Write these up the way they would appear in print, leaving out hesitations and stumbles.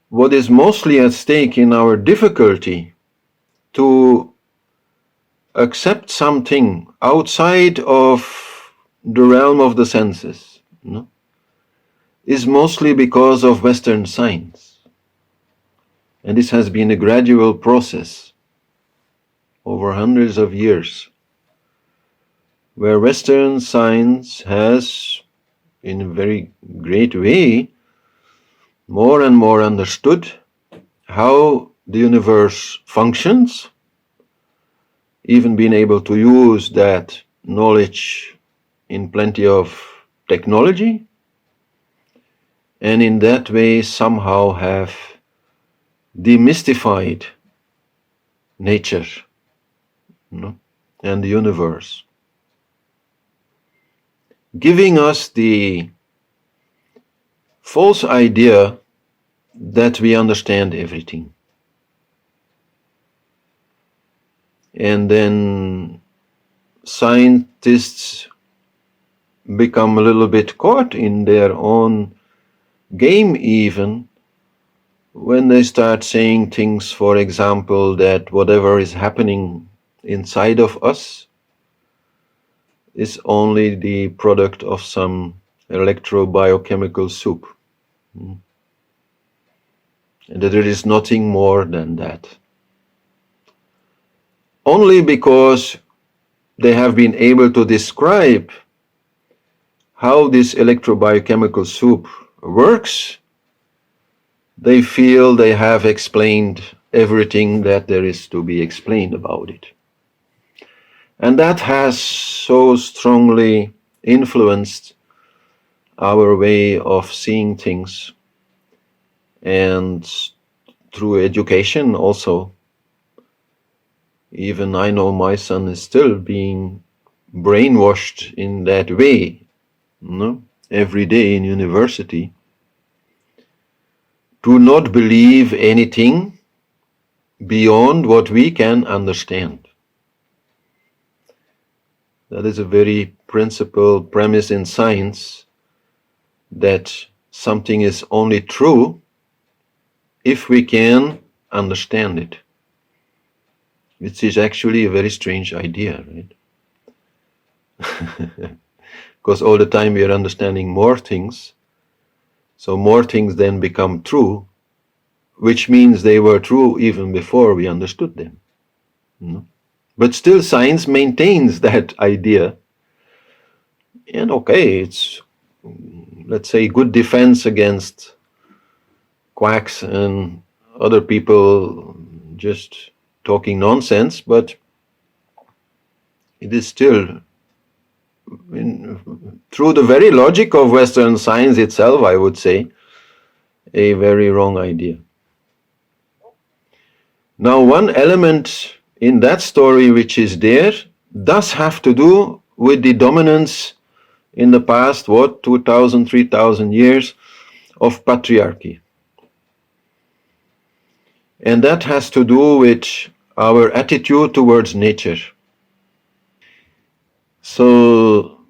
what is mostly at stake in our difficulty to accept something outside of the realm of the senses, is mostly because of Western science. And this has been a gradual process over hundreds of years, where Western science has, in a very great way, more and more understood how the universe functions, even been able to use that knowledge in plenty of technology, and in that way somehow have demystified nature, and the universe, giving us the false idea that we understand everything. And then scientists become a little bit caught in their own game, even when they start saying things, for example, that whatever is happening inside of us is only the product of some electrobiochemical soup, and that there is nothing more than that. Only because they have been able to describe how this electrobiochemical soup works, they feel they have explained everything that there is to be explained about it. And that has so strongly influenced our way of seeing things, and through education also. Even I know my son is still being brainwashed in that way, every day in university, to not believe anything beyond what we can understand. That is a very principal premise in science, that something is only true if we can understand it, which is actually a very strange idea, right? Because all the time we are understanding more things, so more things then become true, which means they were true even before we understood them. But still science maintains that idea, and okay, it's, let's say, good defense against quacks and other people just talking nonsense, but it is still, through the very logic of Western science itself, I would say, a very wrong idea. Now, one element in that story which is there does have to do with the dominance in the past, 2,000, 3,000 years of patriarchy. And that has to do with our attitude towards nature. So,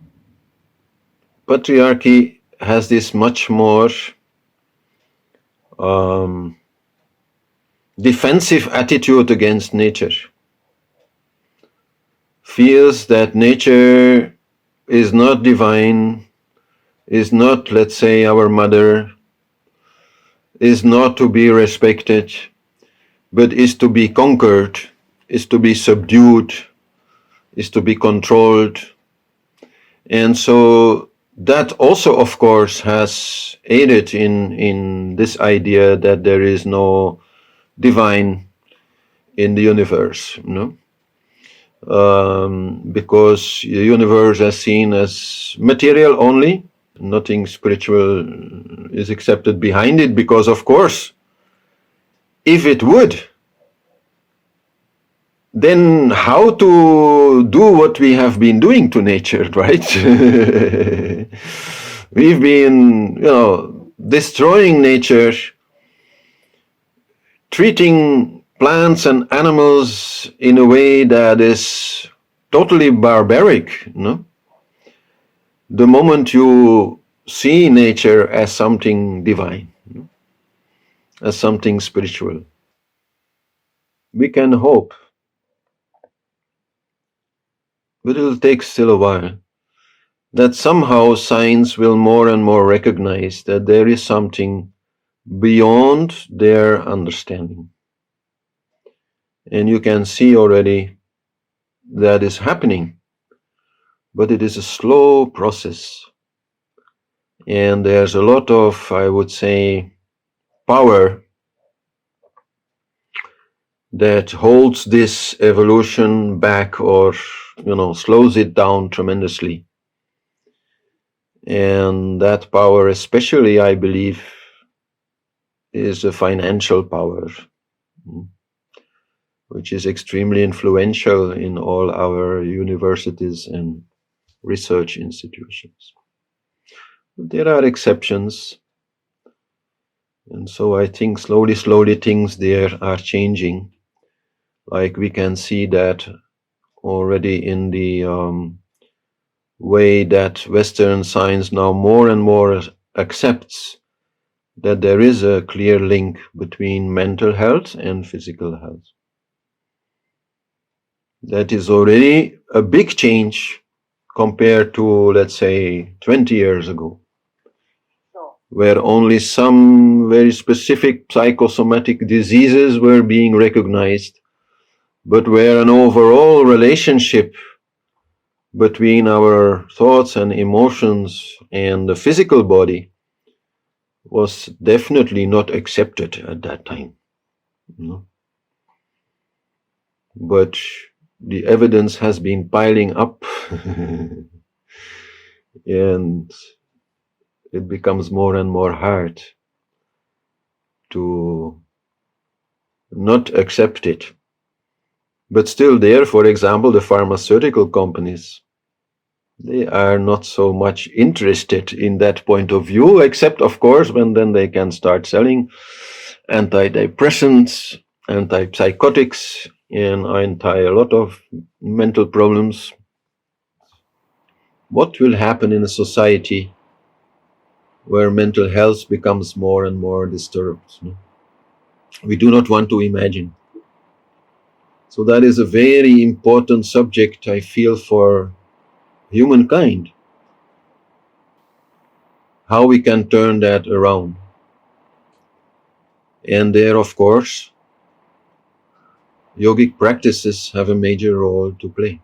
patriarchy has this much more defensive attitude against nature. Feels that nature is not divine, is not, let's say, our mother, is not to be respected, but is to be conquered, is to be subdued, is to be controlled. And so that also, of course, has aided in this idea that there is no divine in the universe, because the universe is seen as material only, nothing spiritual is accepted behind it, because of course, if it would, then how to do what we have been doing to nature, right? We've been, destroying nature, treating plants and animals in a way that is totally barbaric, the moment you see nature as something divine. as something spiritual. We can hope, but it will take still a while, that somehow science will more and more recognize that there is something beyond their understanding. And you can see already that is happening, but it is a slow process. And there's a lot of, I would say, power that holds this evolution back, or slows it down tremendously. And that power, especially, I believe, is a financial power, which is extremely influential in all our universities and research institutions. But there are exceptions, and so I think slowly things there are changing. Like we can see that already in the way that Western science now more and more accepts that there is a clear link between mental health and physical health. That is already a big change compared to, let's say, 20 years ago, where only some very specific psychosomatic diseases were being recognized, but where an overall relationship between our thoughts and emotions and the physical body was definitely not accepted at that time. But the evidence has been piling up and it becomes more and more hard to not accept it. But still there, for example, the pharmaceutical companies, they are not so much interested in that point of view, except of course when then they can start selling antidepressants, antipsychotics, and anti a lot of mental problems. What will happen in a society where mental health becomes more and more disturbed? We do not want to imagine. So that is a very important subject, I feel, for humankind. How we can turn that around. And there, of course, yogic practices have a major role to play.